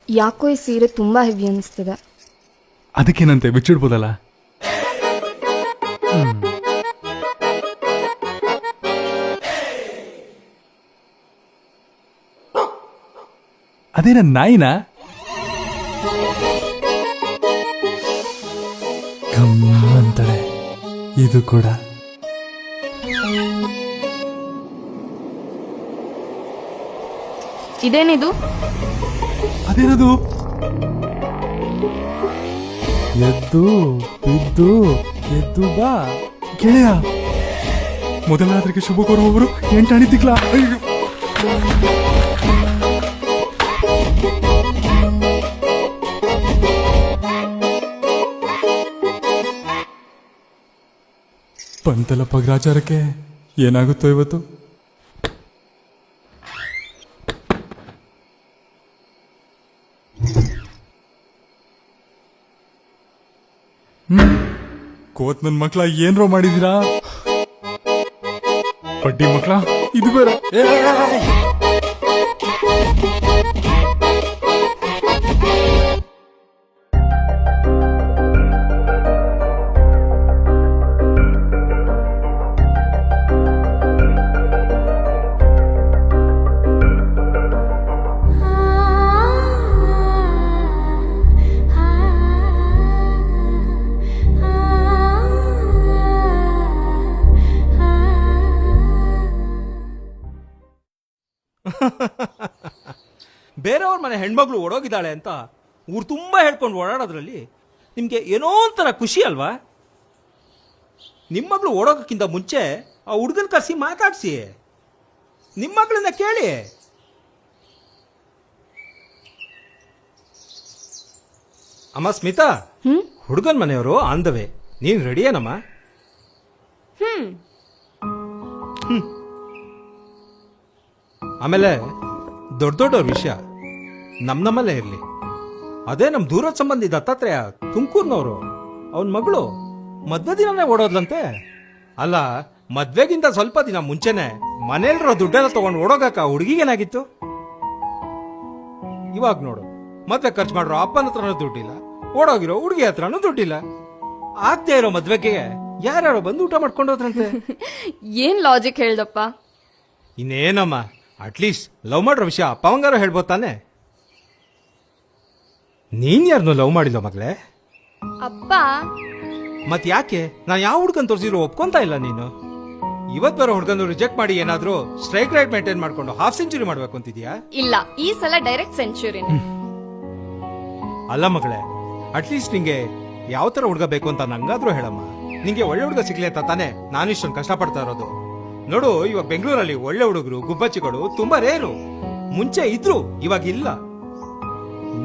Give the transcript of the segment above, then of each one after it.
ಯಾಕೋ ಈ ಸೀರೆ ತುಂಬಾ ಹೆವಿ ಅನಿಸ್ತಿದೆ. ಅದಕ್ಕೇನಂತೆ ಬಿಚ್ಚಿಡ್ಬೋದಲ್ಲ. ಅದೇನ ನಾಯಿನಾ? ಅಂತಾಳೆ ಇದು ಕೂಡ. ಇದೇನಿದು? ಅದೇನದು? ಎದ್ದು ಬಿದ್ದು ಎದ್ದು ಬಾ ಗೆಳೆಯ. ಮೊದಲ ರಾತ್ರಿಗೆ ಶುಭ ಕೋರುವವರು ಎಂಟಾಣಿ ತಿಕ್ಲ. ಪಂತಲಪ್ಪ ಗ್ರಾಚಾರಕ್ಕೆ ಏನಾಗುತ್ತೋ ಇವತ್ತು. ಕೋತ್ ನನ್ ಮಕ್ಳ ಏನ್ರೋ ಮಾಡಿದೀರಾ? ಪಡ್ಡಿ ಮಕ್ಳ ಇದು ಬೇರೆ. ಬೇರೆಯವ್ರ ಮನೆ ಹೆಣ್ಮಗಳು ಓಡೋಗಿದ್ದಾಳೆ ಅಂತ ಊರು ತುಂಬ ಹೇಳ್ಕೊಂಡು ಓಡಾಡೋದ್ರಲ್ಲಿ ನಿಮಗೆ ಏನೋ ಒಂಥರ ಖುಷಿ ಅಲ್ವಾ? ನಿಮ್ಮ ಮಗಳು ಓಡೋಗೋಕ್ಕಿಂತ ಮುಂಚೆ ಆ ಹುಡುಗನ ಕರೆಸಿ ಮಾತಾಡಿಸಿ, ನಿಮ್ಮ ಮಗಳನ್ನ ಕೇಳಿ. ಅಮ್ಮ ಸ್ಮಿತಾ, ಹುಡುಗನ ಮನೆಯವರು ಆನ್ ದ ವೇ. ನೀನು ರೆಡಿಯೇನಮ್ಮ? ಆಮೇಲೆ ದೊಡ್ಡ ದೊಡ್ಡವ್ರ ವಿಷಯ ನಮ್ಮಲ್ಲೇ ಇರಲಿ. ಅದೇ ನಮ್ಮ ದೂರದ ಸಂಬಂಧಿ ದತ್ತಾತ್ರೇಯ ತುಮಕೂರ್ನವರು, ಅವನ ಮಗಳು ಮದ್ವೆ ದಿನನೇ ಓಡೋದ್ಲಂತೆ. ಅಲ್ಲ, ಮದ್ವೆಗಿಂತ ಸ್ವಲ್ಪ ದಿನ ಮುಂಚೆನೆ ಮನೇಲಿರೋ ದುಡ್ಡೆಲ್ಲ ತಗೊಂಡು ಓಡೋಗಕ್ಕ ಹುಡುಗಿಗೇನಾಗಿತ್ತು? ಇವಾಗ ನೋಡು, ಮದ್ವೆ ಖರ್ಚು ಮಾಡ್ರೋ ಅಪ್ಪನ ಹತ್ರನೂ ದುಡ್ಡಿಲ್ಲ, ಓಡೋಗಿರೋ ಹುಡುಗಿ ಹತ್ರನೂ ದುಡ್ಡಿಲ್ಲ. ಆಗ್ತಾ ಇರೋ ಮದ್ವೆಗೆ ಯಾರ್ಯಾರೋ ಬಂದು ಊಟ ಮಾಡ್ಕೊಂಡೋದ್ರಂತೆ. ಏನ್ ಲಾಜಿಕ್ ಹೇಳ್ದಪ್ಪ? ಇನ್ನೇನಮ್ಮ, ಅಟ್ಲೀಸ್ಟ್ ಲವ್ ಮಾಡಿರೋ ವಿಷಯ ಅಪ್ಪವಂಗಾರು ಹೇಳ್ಬೋದು ತಾನೆ. ನೀನ್ ಯಾರನ್ನು ಲವ್ ಮಾಡಿಲ್ಲ ಮಗಳೇ? ಅಪ್ಪ ಮತ್ ಯಾಕೆ ನಾನು ಯಾವ ಹುಡ್ಗನ್ ತೋರಿಸಿದ್ರು ಒಪ್ಕೊಂತ ಇಲ್ಲ ನೀನು? ಇವತ್ ಬರೋ ಹುಡ್ಗನ್ ರಿಜೆಕ್ಟ್ ಮಾಡಿ ಏನಾದ್ರೂ ಸ್ಟ್ರೈಕ್ ರೈಟ್ ಮೇಂಟೈನ್ ಮಾಡ್ಕೊಂಡು ಹಾಫ್ ಸೆಂಚುರಿ ಮಾಡ್ಬೇಕು ಅಂತಿದ್ಯಾ? ಇಲ್ಲ, ಈ ಸಲ ಡೈರೆಕ್ಟ್ ಸೆಂಚುರಿ. ಅಲ್ಲ ಮಗಳೇ, ಅಟ್ಲೀಸ್ಟ್ ನಿಂಗೆ ಯಾವ ತರ ಹುಡ್ಗ ಬೇಕು ಅಂತ ನಂಗಾದ್ರೂ ಹೇಳಮ್ಮ. ನಿಂಗೆ ಒಳ್ಳೆ ಹುಡ್ಗ ಸಿಗ್ಲಿ ಅಂತ ತಾನೆ ನಾನು ಇಷ್ಟೊಂದು ಕಷ್ಟಪಡ್ತಾ ಇರೋದು. ನೋಡು, ಇವಾಗ ಬೆಂಗಳೂರಲ್ಲಿ ಒಳ್ಳೆ ಹುಡುಗರು ಗುಬ್ಬಚ್ಚಿಗಳು ತುಂಬಾ ರೇರು. ಮುಂಚೆ ಇದ್ರು, ಇವಾಗ ಇಲ್ಲ.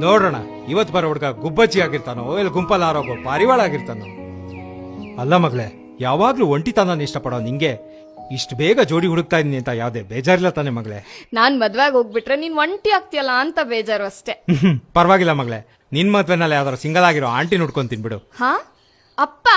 ನೋಡೋಣ, ಇವತ್ತು ಬರೋ ಹುಡುಗ ಗುಬ್ಬಚ್ಚಿ ಆಗಿರ್ತಾನೋ ಇಲ್ಲ ಗುಂಪಲ್ಲ ಆರೋಗೋ ಪಾರಿವಾಳ ಆಗಿರ್ತಾನೋ. ಅಲ್ಲ ಮಗಳೇ, ಯಾವಾಗ್ಲೂ ಒಂಟಿತನ ಇಷ್ಟಪಡೋ ನಿಂಗೆ ಇಷ್ಟು ಬೇಗ ಜೋಡಿ ಹುಡುಕ್ತಾ ಇದೀನಿ ಅಂತ ಯಾವ್ದೇ ಬೇಜಾರಿಲ್ಲ ತಾನೆ ಮಗಳೇ? ನಾನ್ ಮದ್ವೆಗ್ ಹೋಗ್ಬಿಟ್ರೆ ನೀನ್ ಒಂಟಿ ಆಗ್ತೀಯಲ್ಲ ಅಂತ ಬೇಜಾರು ಅಷ್ಟೇ. ಪರವಾಗಿಲ್ಲ ಮಗಳೇ, ನಿನ್ ಮದ್ವೆನಲ್ಲಿ ಯಾವ್ದಾರು ಸಿಂಗಲ್ ಆಗಿರೋ ಆಂಟಿ ನೋಡ್ಕೊಂಡ್ ತಿನ್ಬಿಡು. ಹಾ ಅಪ್ಪ